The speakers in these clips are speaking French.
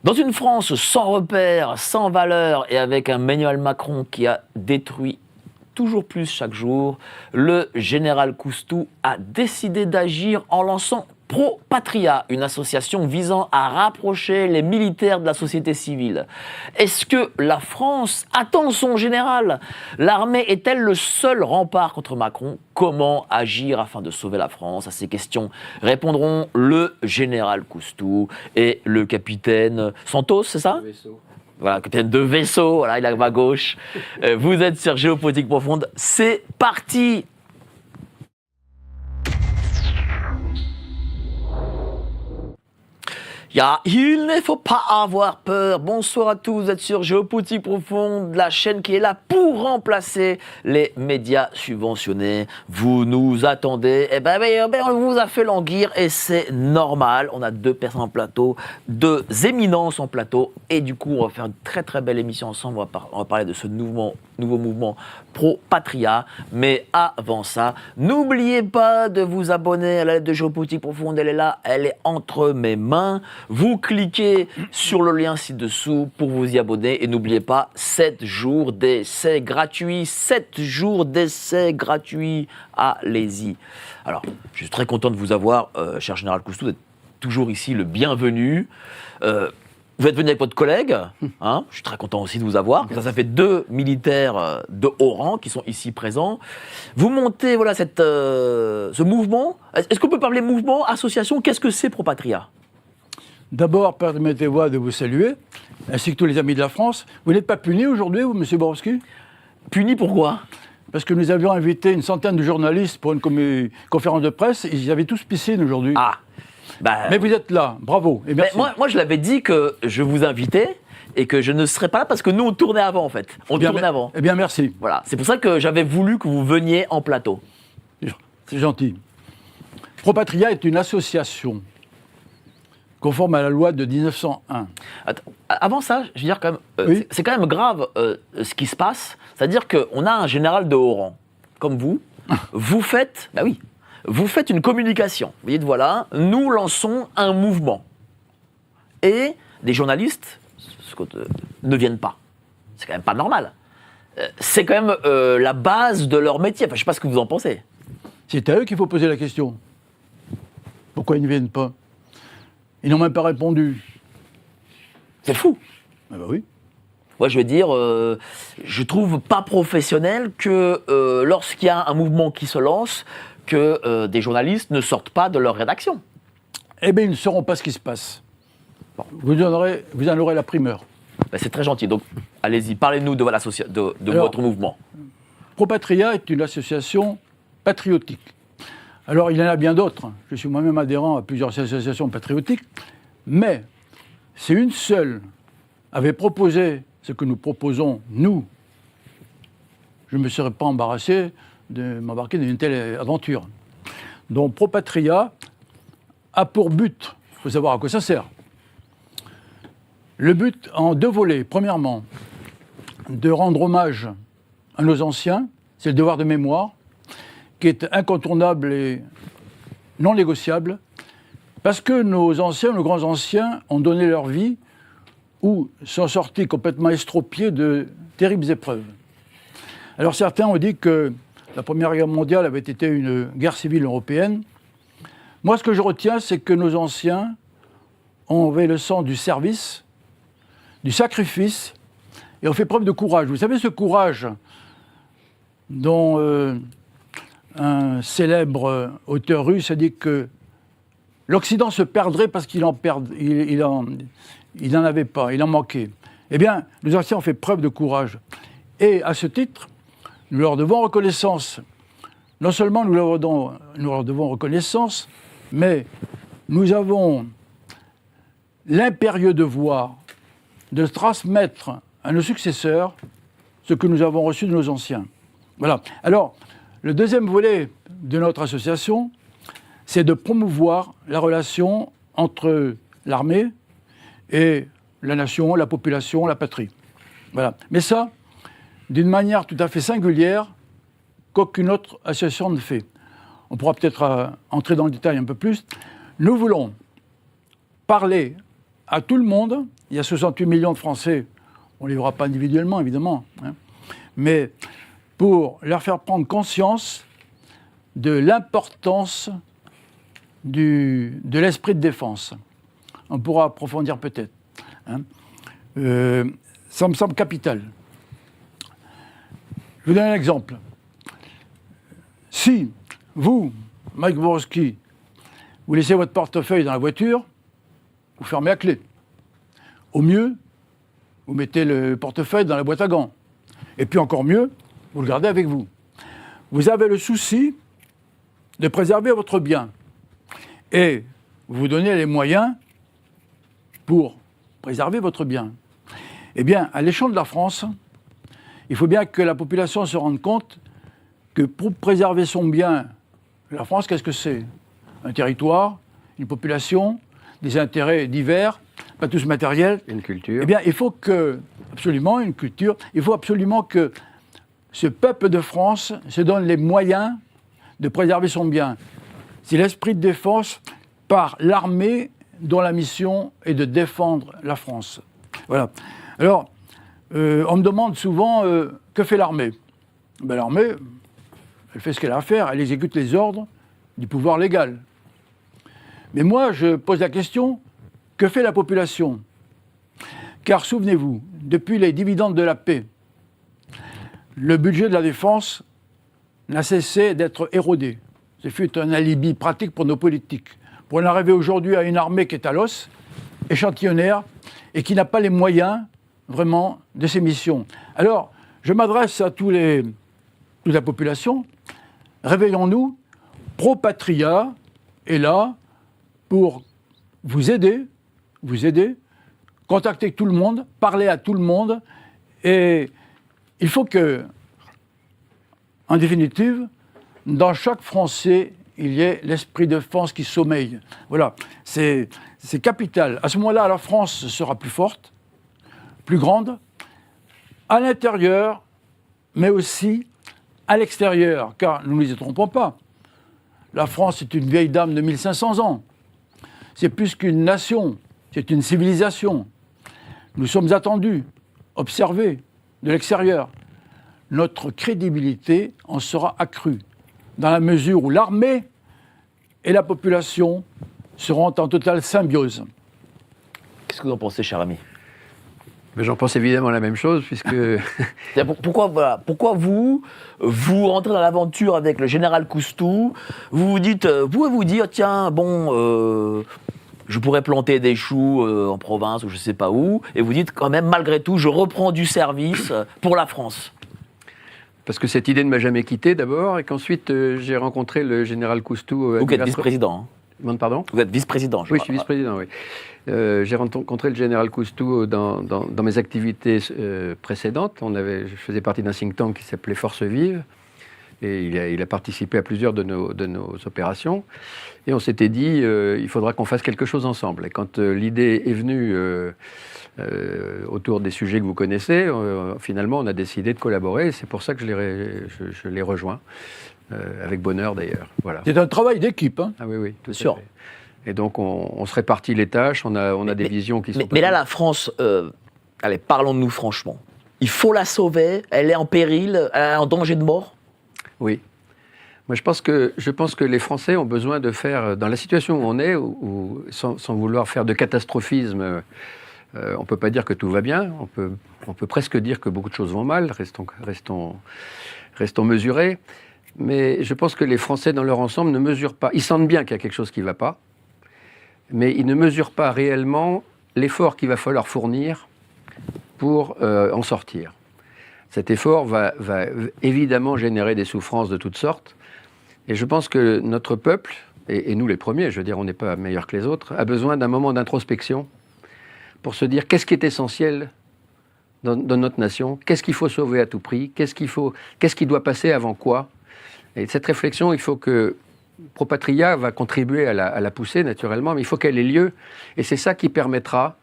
Dans une France sans repères, sans valeurs et avec un Emmanuel Macron qui a détruit toujours plus chaque jour, le général Coustou a décidé d'agir en lançant Pro Patria, une association visant à rapprocher les militaires de la société civile. Est-ce que la France attend son général? L'armée est-elle le seul rempart contre Macron? Comment agir afin de sauver la France? À ces questions répondront le général Coustou et le capitaine Santos, c'est ça? Voilà, capitaine de vaisseau, voilà, il est à ma gauche. Vous êtes sur Géopolitique Profonde, c'est parti! Il ne faut pas avoir peur. Bonsoir à tous, vous êtes sur Géopolitique Profonde, la chaîne qui est là pour remplacer les médias subventionnés. Vous nous attendez, on vous a fait languir et c'est normal. On a deux personnes en plateau, deux éminences en plateau et du coup on va faire une très très belle émission ensemble. On va parler de ce nouveau mouvement Pro Patria. Mais avant ça, n'oubliez pas de vous abonner à la lettre de Géopolitique Profonde. Elle est là, elle est entre mes mains. Vous cliquez sur le lien ci-dessous pour vous y abonner et n'oubliez pas 7 jours d'essai gratuit. 7 jours d'essai gratuit. Allez-y. Alors, je suis très content de vous avoir, cher Général Coustou, d'être toujours ici, le bienvenu. Vous êtes venu avec votre collègue, hein, je suis très content aussi de vous avoir. Ça fait 2 militaires de haut rang qui sont ici présents. Vous montez voilà, ce mouvement. Est-ce qu'on peut parler mouvement, association? Qu'est-ce que c'est Pro Patria? D'abord, permettez-moi de vous saluer, ainsi que tous les amis de la France. Vous n'êtes pas puni aujourd'hui, vous, M. Borowski? Puni pourquoi? Parce que nous avions invité une centaine de journalistes pour une conférence de presse, ils avaient tous piscine aujourd'hui. Ah, mais vous êtes là, bravo, et merci. Moi, je l'avais dit que je vous invitais et que je ne serais pas là parce que nous, on tournait avant, en fait. On tournait avant. Eh bien, merci. Voilà, c'est pour ça que j'avais voulu que vous veniez en plateau. C'est gentil. Pro Patria est une association conforme à la loi de 1901. Avant ça, je veux dire quand même, oui. c'est quand même grave ce qui se passe. C'est-à-dire qu'on a un général de haut rang, comme vous. Vous faites une communication. Vous dites, voilà, nous lançons un mouvement. Et des journalistes ne viennent pas. C'est quand même pas normal. C'est quand même la base de leur métier. Enfin, je ne sais pas ce que vous en pensez. C'est à eux qu'il faut poser la question. Pourquoi ils ne viennent pas? Ils n'ont même pas répondu. C'est fou. Ah bah oui. Moi, je veux dire, je trouve pas professionnel que lorsqu'il y a un mouvement qui se lance, que des journalistes ne sortent pas de leur rédaction. Eh bien, ils ne sauront pas ce qui se passe. Bon. Vous en aurez la primeur. Ben, c'est très gentil. Donc, allez-y, parlez-nous de votre mouvement. Pro Patria est une association patriotique. Alors, il y en a bien d'autres. Je suis moi-même adhérent à plusieurs associations patriotiques. Mais, si une seule avait proposé ce que nous proposons, nous, je ne me serais pas embarrassé de m'embarquer dans une telle aventure. Donc, Pro Patria a pour but, il faut savoir à quoi ça sert, le but en 2 volets. Premièrement, de rendre hommage à nos anciens, c'est le devoir de mémoire, qui est incontournable et non négociable, parce que nos grands anciens ont donné leur vie ou sont sortis complètement estropiés de terribles épreuves. Alors certains ont dit que la Première Guerre mondiale avait été une guerre civile européenne. Moi, ce que je retiens, c'est que nos anciens ont eu le sang du service, du sacrifice, et ont fait preuve de courage. Vous savez, ce courage dont un célèbre auteur russe a dit que l'Occident se perdrait parce qu'il en avait pas, il en manquait. Eh bien, nos anciens ont fait preuve de courage. Et à ce titre, nous leur devons reconnaissance. Non seulement nous leur devons reconnaissance, mais nous avons l'impérieux devoir de transmettre à nos successeurs ce que nous avons reçu de nos anciens. Voilà. Alors, le deuxième volet de notre association, c'est de promouvoir la relation entre l'armée et la nation, la population, la patrie. Voilà. Mais ça, d'une manière tout à fait singulière qu'aucune autre association ne fait. On pourra peut-être entrer dans le détail un peu plus. Nous voulons parler à tout le monde, il y a 68 millions de Français, on ne les verra pas individuellement évidemment, hein, mais pour leur faire prendre conscience de l'importance de l'esprit de défense. On pourra approfondir peut-être. Hein. Ça me semble capital. Je vous donne un exemple. Si vous, Mike Borowski, vous laissez votre portefeuille dans la voiture, vous fermez la clé. Au mieux, vous mettez le portefeuille dans la boîte à gants. Et puis encore mieux, vous le gardez avec vous. Vous avez le souci de préserver votre bien. Et vous vous donnez les moyens pour préserver votre bien. Eh bien, à l'échelon de la France, il faut bien que la population se rende compte que pour préserver son bien, la France, qu'est-ce que c'est ? Un territoire, une population, des intérêts divers, pas tous matériels. Une culture. Eh bien, il faut absolument une culture, il faut absolument que ce peuple de France se donne les moyens de préserver son bien. C'est l'esprit de défense par l'armée dont la mission est de défendre la France. Voilà. Alors, on me demande souvent que fait l'armée ? Ben, l'armée, elle fait ce qu'elle a à faire, elle exécute les ordres du pouvoir légal. Mais moi, je pose la question, que fait la population ? Car souvenez-vous, depuis les dividendes de la paix, le budget de la défense n'a cessé d'être érodé. Ce fut un alibi pratique pour nos politiques. Pour en arriver aujourd'hui à une armée qui est à l'os, échantillonnaire, et qui n'a pas les moyens, vraiment, de ses missions. Alors, je m'adresse à toute la population. Réveillons-nous. Pro-Patria est là pour vous aider, contacter tout le monde, parler à tout le monde. Et il faut que, en définitive, dans chaque Français, il y ait l'esprit de défense qui sommeille. Voilà, c'est capital. À ce moment-là, la France sera plus forte, plus grande, à l'intérieur, mais aussi à l'extérieur. Car nous ne nous y trompons pas. La France est une vieille dame de 1500 ans. C'est plus qu'une nation, c'est une civilisation. Nous sommes attendus, observés de l'extérieur. Notre crédibilité en sera accrue, dans la mesure où l'armée et la population seront en totale symbiose. Qu'est-ce que vous en pensez, cher ami ? Mais j'en pense évidemment la même chose, puisque... Pourquoi vous rentrez dans l'aventure avec le général Coustou, vous pouvez vous dire, tiens, bon, je pourrais planter des choux en province ou je ne sais pas où, et vous dites quand même, malgré tout, je reprends du service pour la France. Parce que cette idée ne m'a jamais quitté d'abord, et qu'ensuite j'ai rencontré le général Coustou... Vous êtes vice-président. Pardon ? Vous êtes vice-président, Oui, je suis vice-président, oui. J'ai rencontré le général Coustou dans mes activités précédentes. Je faisais partie d'un think tank qui s'appelait Force Vive, et il a participé à plusieurs de nos opérations. Et on s'était dit, il faudra qu'on fasse quelque chose ensemble. Et quand l'idée est venue autour des sujets que vous connaissez, finalement, on a décidé de collaborer. Et c'est pour ça que je l'ai rejoint, avec bonheur d'ailleurs. Voilà. C'est un travail d'équipe. Hein. Ah oui, tout sûr. à fait. Et donc, on se répartit les tâches, on a des visions qui sont... Mais là, la France, allez, parlons de nous franchement. Il faut la sauver, elle est en péril, elle est en danger de mort. Oui. Moi, je pense que les Français ont besoin de faire, dans la situation où on est, sans vouloir faire de catastrophisme, on ne peut pas dire que tout va bien, on peut presque dire que beaucoup de choses vont mal, restons mesurés. Mais je pense que les Français, dans leur ensemble, ne mesurent pas. Ils sentent bien qu'il y a quelque chose qui ne va pas, mais ils ne mesurent pas réellement l'effort qu'il va falloir fournir pour en sortir. Cet effort va évidemment générer des souffrances de toutes sortes. Et je pense que notre peuple, et nous les premiers, je veux dire, on n'est pas meilleurs que les autres, a besoin d'un moment d'introspection pour se dire qu'est-ce qui est essentiel dans notre nation, qu'est-ce qu'il faut sauver à tout prix, qu'est-ce qui doit passer avant quoi. Et cette réflexion, il faut que Pro-Patria va contribuer à la pousser naturellement, mais il faut qu'elle ait lieu. Et c'est ça qui permettra,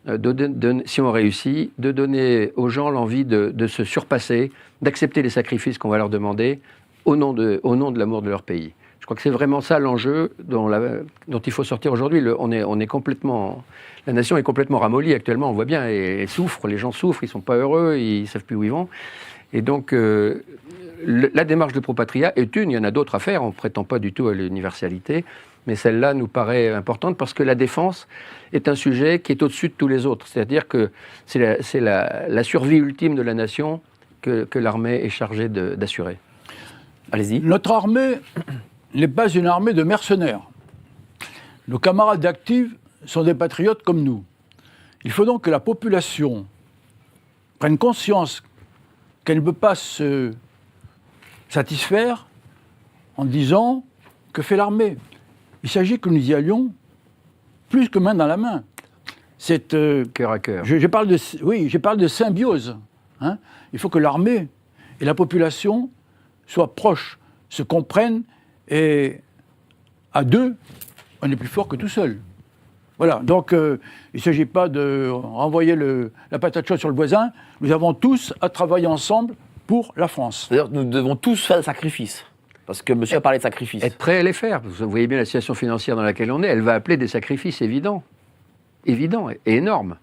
si on réussit, de donner aux gens l'envie de se surpasser, d'accepter les sacrifices qu'on va leur demander au nom de l'amour de leur pays. Je crois que c'est vraiment ça l'enjeu dont il faut sortir aujourd'hui. La nation est complètement ramollie actuellement, on voit bien, et elle souffre, les gens souffrent, ils ne sont pas heureux, ils ne savent plus où ils vont. Et donc, la démarche de Propatria est une, il y en a d'autres à faire, on ne prétend pas du tout à l'universalité, mais celle-là nous paraît importante parce que la défense est un sujet qui est au-dessus de tous les autres. C'est-à-dire que c'est la survie ultime de la nation que l'armée est chargée d'assurer. Allez-y. Notre armée n'est pas une armée de mercenaires. Nos camarades actifs sont des patriotes comme nous. Il faut donc que la population prenne conscience qu'elle ne peut pas se satisfaire en disant que fait l'armée. Il s'agit que nous y allions plus que main dans la main. C'est cœur à cœur. Je parle de symbiose. Hein. Il faut que l'armée et la population soient proches, se comprennent, et à deux, on est plus fort que tout seul. Voilà, donc il ne s'agit pas de renvoyer la patate chaude sur le voisin. Nous avons tous à travailler ensemble pour la France. D'ailleurs, nous devons tous faire des sacrifices. Parce que monsieur a parlé de sacrifices. Être prêt à les faire. Vous voyez bien la situation financière dans laquelle on est, elle va appeler des sacrifices évidents. Évidents et énormes.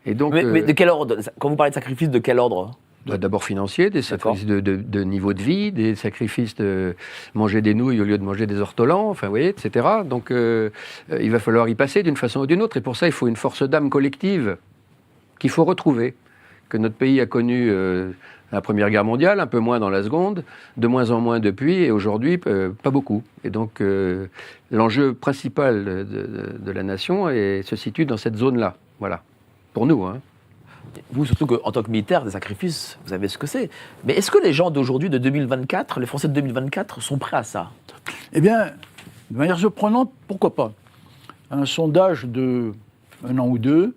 Et donc, mais de quel ordre? Quand vous parlez de sacrifices, de quel ordre? D'abord financiers, des sacrifices de niveau de vie, des sacrifices de manger des nouilles au lieu de manger des ortolans, enfin, vous voyez, etc. Donc, il va falloir y passer d'une façon ou d'une autre. Et pour ça, il faut une force d'âme collective qu'il faut retrouver, que notre pays a connue la Première Guerre mondiale, un peu moins dans la Seconde, de moins en moins depuis, et aujourd'hui, pas beaucoup. Et donc, l'enjeu principal de la nation se situe dans cette zone-là. Voilà. Pour nous, hein. Vous, surtout qu'en tant que militaire, des sacrifices, vous savez ce que c'est. Mais est-ce que les gens d'aujourd'hui, de 2024, les Français de 2024, sont prêts à ça? Eh bien, de manière surprenante, pourquoi pas? Un sondage de 1 an ou 2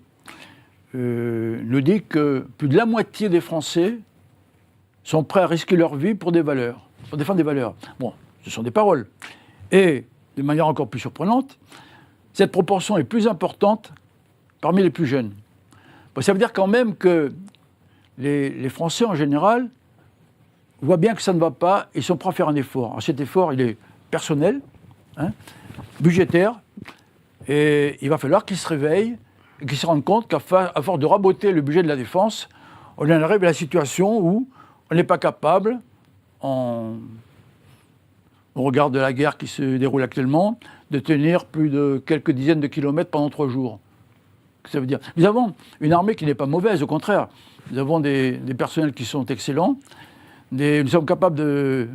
nous dit que plus de la moitié des Français sont prêts à risquer leur vie pour des valeurs, pour défendre des valeurs. Bon, ce sont des paroles. Et, de manière encore plus surprenante, cette proportion est plus importante parmi les plus jeunes. Bon, ça veut dire quand même que les Français, en général, voient bien que ça ne va pas et sont prêts à faire un effort. Alors cet effort, il est personnel, hein, budgétaire, et il va falloir qu'ils se réveillent et qu'ils se rendent compte qu'à force de raboter le budget de la défense, on en arrive à la situation où on n'est pas capable, au regard de la guerre qui se déroule actuellement, de tenir plus de quelques dizaines de kilomètres pendant 3 jours. Ça veut dire, nous avons une armée qui n'est pas mauvaise, au contraire. Nous avons des personnels qui sont excellents. Nous sommes capables de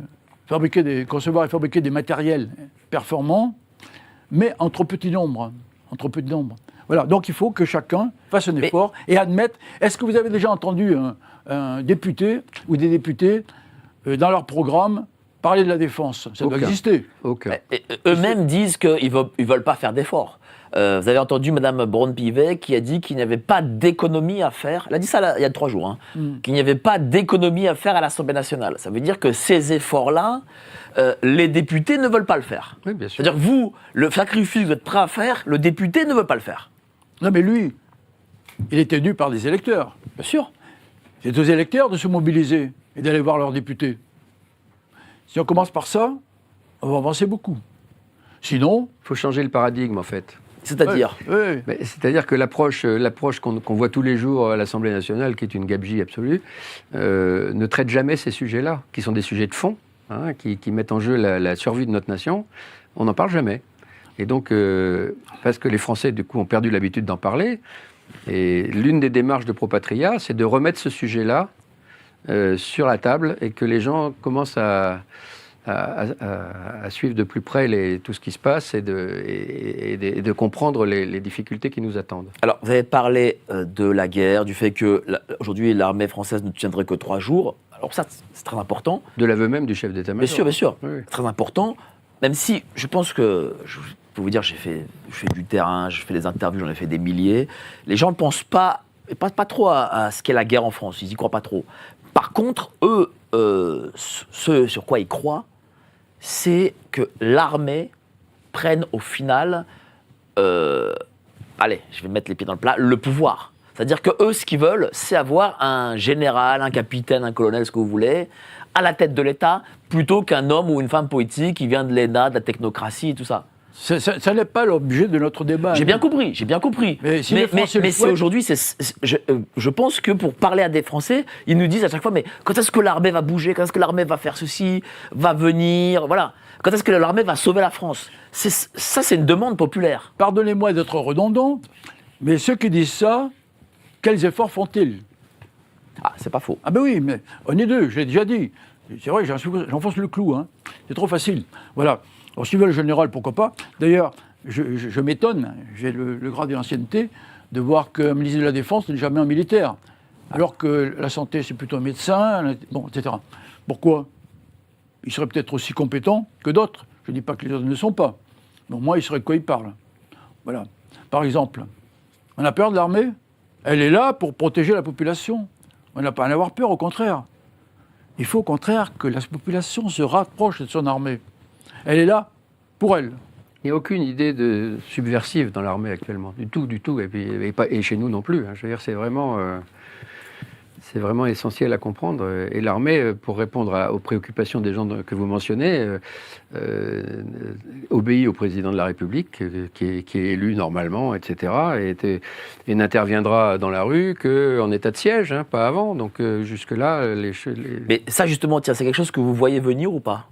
concevoir et fabriquer des matériels performants, mais en trop petit nombre. Voilà, donc il faut que chacun fasse un effort et admette. Est-ce que vous avez déjà entendu un député ou des députés dans leur programme parler de la défense? Ça doit exister. Aucun. Eux-mêmes disent qu'ils ne veulent pas faire d'efforts. Vous avez entendu Mme Braun-Pivet qui a dit qu'il n'y avait pas d'économie à faire. Elle a dit ça il y a 3 jours. Qu'il n'y avait pas d'économie à faire à l'Assemblée nationale. Ça veut dire que ces efforts-là, les députés ne veulent pas le faire. Oui, bien sûr. C'est-à-dire que vous, le sacrifice que vous êtes prêt à faire, le député ne veut pas le faire. Non, mais lui, il est élu par des électeurs. Bien sûr. C'est aux électeurs de se mobiliser et d'aller voir leurs députés. Si on commence par ça, on va avancer beaucoup. Sinon... Il faut changer le paradigme, en fait. C'est-à-dire C'est-à-dire que l'approche qu'on voit tous les jours à l'Assemblée nationale, qui est une gabegie absolue, ne traite jamais ces sujets-là, qui sont des sujets de fond, hein, qui mettent en jeu la survie de notre nation. On n'en parle jamais. Et donc, parce que les Français, du coup, ont perdu l'habitude d'en parler, et l'une des démarches de Propatria, c'est de remettre ce sujet-là sur la table et que les gens commencent à suivre de plus près tout ce qui se passe et de comprendre les difficultés qui nous attendent. Alors, vous avez parlé de la guerre, du fait que aujourd'hui l'armée française ne tiendrait que 3 jours. Alors ça, c'est très important. De l'aveu même du chef d'état-major. Bien sûr. Oui. Très important. Même si, je pense que, je peux vous dire, je fais du terrain, je fais des interviews, j'en ai fait des milliers. Les gens ne pensent pas trop à ce qu'est la guerre en France. Ils n'y croient pas trop. Par contre, eux, ce sur quoi ils croient, c'est que l'armée prenne au final, allez, je vais mettre les pieds dans le plat, le pouvoir. C'est-à-dire que eux, ce qu'ils veulent, c'est avoir un général, un capitaine, un colonel, ce que vous voulez, à la tête de l'État plutôt qu'un homme ou une femme politique qui vient de l'ENA, de la technocratie et tout ça. Ça n'est pas l'objet de notre débat. J'ai bien compris. Mais si les Français le c'est souhaitent- aujourd'hui, je pense que pour parler à des Français, ils nous disent à chaque fois, mais quand est-ce que l'armée va bouger? Quand est-ce que l'armée va faire ceci? Va venir? Voilà. Quand est-ce que l'armée va sauver la France? Ça, c'est une demande populaire. Pardonnez-moi d'être redondant, mais ceux qui disent ça, quels efforts font-ils? Ah, c'est pas faux. Ah ben oui, mais on est deux, je l'ai déjà dit. C'est vrai, j'enfonce le clou, hein. C'est trop facile. Voilà. Alors, s'ils veulent le général, pourquoi pas. D'ailleurs, je m'étonne, j'ai le grade de l'ancienneté, de voir qu'un ministre de la Défense n'est jamais un militaire. Alors que la santé, c'est plutôt un médecin, bon, etc. Pourquoi? Il serait peut-être aussi compétent que d'autres. Je ne dis pas que les autres ne le sont pas. Mais au moins, il saurait de quoi il parle. Voilà. Par exemple, on a peur de l'armée? Elle est là pour protéger la population. On n'a pas à en avoir peur, au contraire. Il faut au contraire que la population se rapproche de son armée. Elle est là pour elle. Il n'y a aucune idée de subversive dans l'armée actuellement, du tout. Et chez nous non plus. Je veux dire, c'est vraiment essentiel à comprendre. Et l'armée, pour répondre aux préoccupations des gens que vous mentionnez, obéit au président de la République, qui est élu normalement, etc. Et n'interviendra dans la rue qu'en état de siège, pas avant. Donc jusque-là, Mais ça, justement, tiens, c'est quelque chose que vous voyez venir ou pas?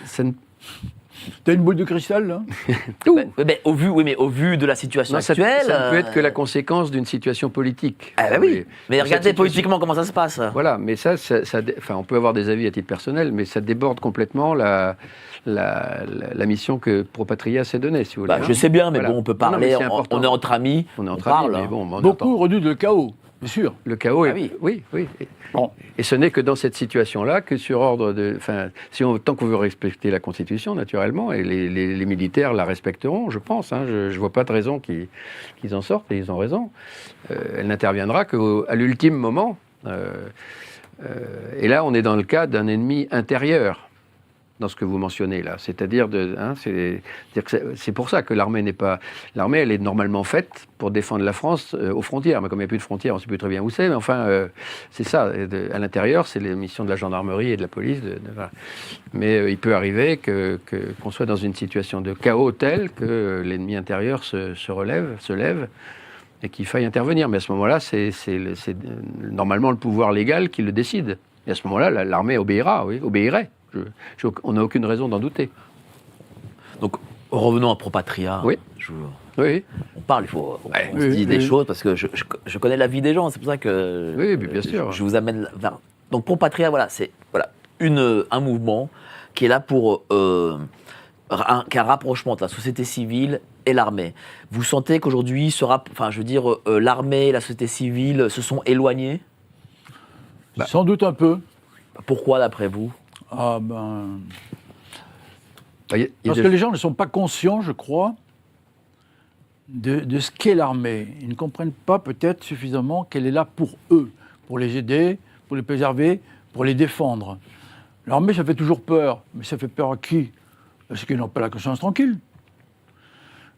ça ne- T'as une boule de cristal, là? Mais au vu de la situation Non, ça actuelle. ne peut être que la conséquence d'une situation politique. Ah bah oui. Mais Cette regardez situation- politiquement comment ça se passe. Voilà, mais on peut avoir des avis à titre personnel, mais ça déborde complètement la mission que Propatria s'est donnée, si vous voulez. Bah, je sais bien, mais Voilà. bon, on peut Non, mais parler, c'est important. on est entre amis, On est entre parle. amis, mais bon, on Beaucoup entend. redoutent le chaos, bien sûr. Le chaos Ah est... oui. Oui. Bon. Et ce n'est que dans cette situation-là que sur ordre de... Enfin, tant qu'on veut respecter la Constitution, naturellement, et les militaires la respecteront, je pense. Je ne vois pas de raison qu'ils en sortent, et ils ont raison. Elle n'interviendra qu'à l'ultime moment. Et là, on est dans le cas d'un ennemi intérieur, dans ce que vous mentionnez là. C'est-à-dire, c'est pour ça que l'armée n'est pas... L'armée, elle est normalement faite pour défendre la France aux frontières. Mais comme il n'y a plus de frontières, on ne sait plus très bien où c'est. Mais enfin, c'est ça. À l'intérieur, c'est les missions de la gendarmerie et de la police. Voilà. Mais il peut arriver qu'on soit dans une situation de chaos telle que l'ennemi intérieur se lève, et qu'il faille intervenir. Mais à ce moment-là, c'est normalement le pouvoir légal qui le décide. Et à ce moment-là, l'armée obéirait. On n'a aucune raison d'en douter. Donc, revenons à Propatria. Oui. Oui. On parle, il faut on se Oui, dit des oui. choses, parce que je connais la vie des gens, c'est pour ça que Oui, bien sûr. je vous amène vers... Donc, Propatria, c'est un mouvement qui est là pour qu'un rapprochement entre la société civile et l'armée. Vous sentez qu'aujourd'hui, l'armée et la société civile se sont éloignés? Sans doute un peu. Pourquoi, d'après vous? Ah ben... Il y a Parce des- que les gens ne sont pas conscients, je crois, de ce qu'est l'armée. Ils ne comprennent pas peut-être suffisamment qu'elle est là pour eux, pour les aider, pour les préserver, pour les défendre. L'armée, ça fait toujours peur. Mais ça fait peur à qui? Parce qu'ils n'ont pas la conscience tranquille.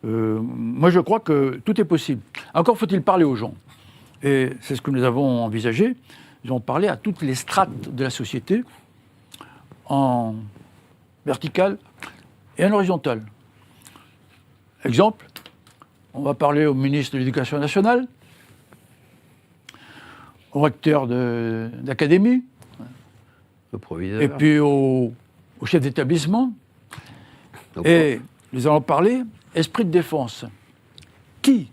Moi, je crois que tout est possible. Encore faut-il parler aux gens. Et c'est ce que nous avons envisagé. Nous avons parlé à toutes les strates de la société, en vertical et en horizontal. Exemple, on va parler au ministre de l'Éducation nationale, au recteur d'académie, Au proviseur. et puis au chef d'établissement. Et nous allons parler esprit de défense. Qui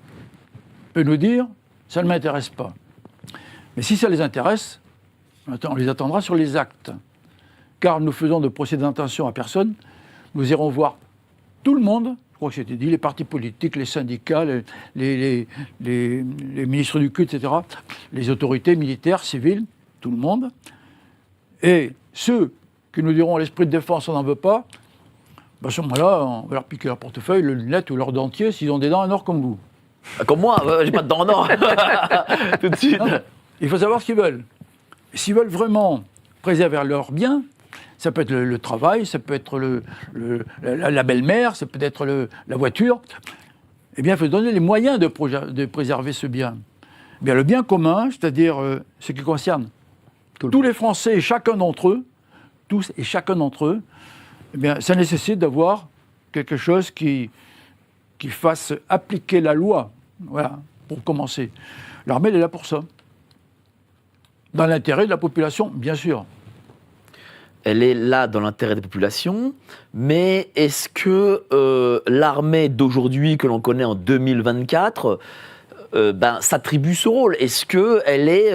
peut nous dire « ça ne m'intéresse pas ». Mais si ça les intéresse, on les attendra sur les actes. Car nous faisons de procès d'intention à personne. Nous irons voir tout le monde, je crois que c'était dit, les partis politiques, les syndicats, les ministres du culte, etc., les autorités militaires, civiles, tout le monde. Et ceux qui nous diront l'esprit de défense, on n'en veut pas, à ce moment-là, on va leur piquer leur portefeuille, le lunette ou leur dentier s'ils ont des dents en or comme vous. Comme moi, j'ai pas de dents en or. Tout de suite. Non, il faut savoir ce qu'ils veulent. S'ils veulent vraiment préserver leur bien, ça peut être le travail, ça peut être la belle-mère, ça peut être la voiture. Eh bien, il faut donner les moyens de préserver ce bien. Eh bien, le bien commun, c'est-à-dire ce qui concerne tous les Français et chacun d'entre eux, eh bien, ça nécessite d'avoir quelque chose qui fasse appliquer la loi. Voilà, pour commencer. L'armée, elle est là pour ça. Dans l'intérêt de la population, bien sûr. Elle est là dans l'intérêt des populations, mais est-ce que l'armée d'aujourd'hui, que l'on connaît en 2024, s'attribue ce rôle? Est-ce qu'elle est...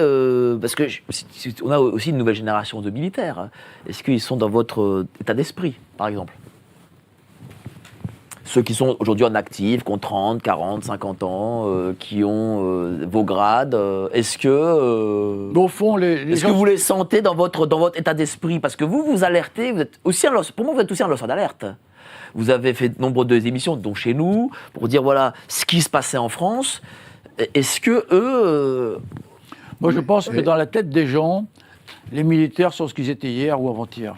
parce qu'on a aussi une nouvelle génération de militaires. Hein. Est-ce qu'ils sont dans votre état d'esprit, par exemple? Ceux qui sont aujourd'hui en actif, qui ont 30, 40, 50 ans, qui ont vos grades, est-ce que... Au fond, est-ce que vous les sentez dans votre état d'esprit? Parce que vous alertez, vous êtes aussi pour moi, vous êtes aussi un lanceur d'alerte. Vous avez fait de nombreuses émissions, dont chez nous, pour dire, voilà, ce qui se passait en France. Est-ce que eux... Moi, je pense que dans la tête des gens, les militaires sont ce qu'ils étaient hier ou avant-hier.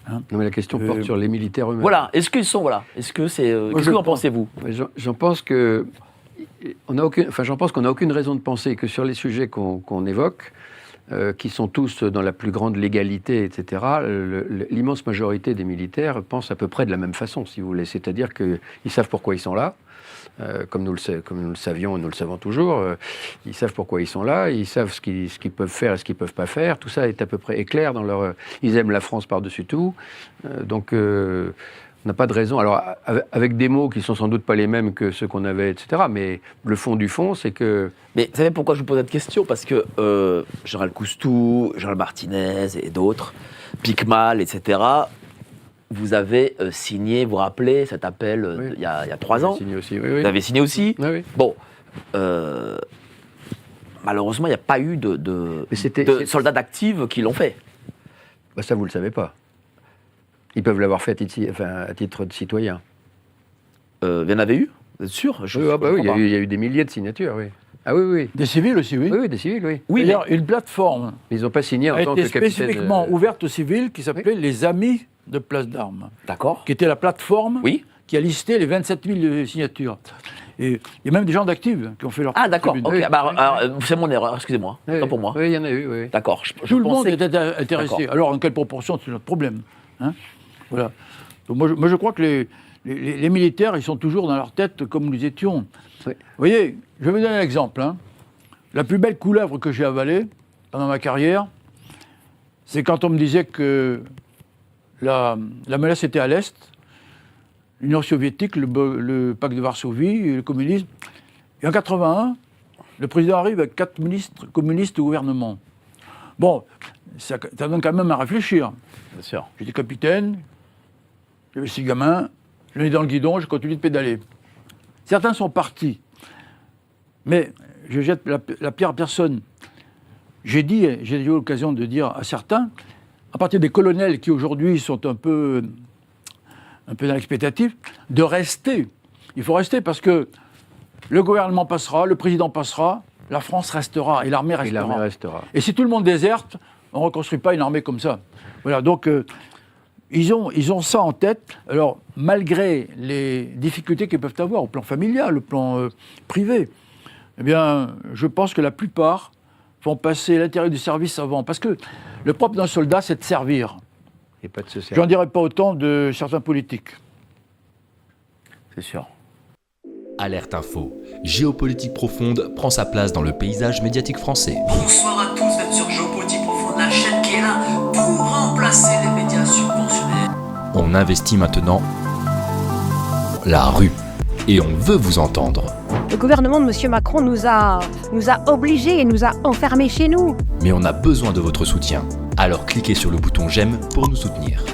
Hein? Non, mais la question porte sur les militaires eux-mêmes. Voilà, est-ce qu'ils sont, voilà, est-ce que c'est... qu'est-ce que en pensez-vous? J'en pense que... j'en pense qu'on n'a aucune raison de penser que sur les sujets qu'on évoque, qui sont tous dans la plus grande légalité, etc., l'immense majorité des militaires pensent à peu près de la même façon, si vous voulez. C'est-à-dire qu'ils savent pourquoi ils sont là, comme nous le savions et nous le savons toujours. Ils savent pourquoi ils sont là, ils savent ce qu'ils peuvent faire et ce qu'ils ne peuvent pas faire. Tout ça est à peu près clair dans leur... Ils aiment la France par-dessus tout. Donc... on n'a pas de raison, alors avec des mots qui sont sans doute pas les mêmes que ceux qu'on avait, etc. Mais le fond du fond, c'est que... Mais vous savez pourquoi je vous pose cette question? Parce que Gérald Coustou, Gérald Martinez et d'autres, Picmal, etc., vous avez signé, vous vous rappelez, cet appel oui. il y a 3 ans. Signé aussi, oui. Vous avez signé aussi? Oui, oui. Bon, malheureusement, il n'y a pas eu de soldats d'actifs qui l'ont fait. Bah ça, vous ne le savez pas. Ils peuvent l'avoir fait à titre de citoyen. Il y en avait eu? Vous êtes sûr? Oui, il y a eu des milliers de signatures, oui. Ah oui, oui. Des civils aussi, oui. Oui, des civils, oui. Oui, d'ailleurs, une plateforme Ils n'ont pas signé en a tant été que capitaine... spécifiquement ouverte aux civils qui s'appelait les Amis de Place d'Armes. D'accord. Qui était la plateforme Oui. qui a listé les 27 000 signatures. Et il y a même des gens d'actifs qui ont fait leur... Ah d'accord, tribune. ok. Oui. Alors, c'est mon erreur, excusez-moi. Oui, Pas pour moi. Oui, il y en a eu, oui. D'accord. Tout le monde pensais était intéressé. D'accord. Alors, en quelle proportion, c'est notre problème. Hein, voilà. Donc, moi, je crois que les militaires, ils sont toujours dans leur tête comme nous étions. Oui. Vous voyez, je vais vous donner un exemple. Hein. La plus belle couleuvre que j'ai avalée pendant ma carrière, c'est quand on me disait que la menace était à l'Est, l'Union soviétique, le pacte de Varsovie, le communisme. Et en 81, le président arrive avec 4 ministres communistes au gouvernement. Bon, ça donne quand même à réfléchir. Bien sûr. J'étais capitaine, j'avais 6 gamins, le nez dans le guidon, je continue de pédaler. Certains sont partis, mais je jette la pierre à personne. J'ai eu l'occasion de dire à certains, à partir des colonels qui aujourd'hui sont un peu dans l'expectative, de rester. Il faut rester parce que le gouvernement passera, le président passera, la France restera et l'armée restera. Et si tout le monde déserte, on ne reconstruit pas une armée comme ça. Voilà, donc ils ont ça en tête. Alors, malgré les difficultés qu'ils peuvent avoir au plan familial, au plan privé, eh bien, je pense que la plupart vont passer l'intérêt du service avant. Parce que le propre d'un soldat, c'est de servir. Et pas de se servir. J'en dirais pas autant de certains politiques. C'est sûr. Alerte Info. Géopolitique profonde prend sa place dans le paysage médiatique français. Bonsoir à tous, vous êtes sur Géopolitique profonde, la chaîne qui est là pour remplacer les médias subventionnés. On investit maintenant la rue. Et on veut vous entendre. Le gouvernement de M. Macron nous a obligés et nous a enfermés chez nous. Mais on a besoin de votre soutien. Alors cliquez sur le bouton j'aime pour nous soutenir.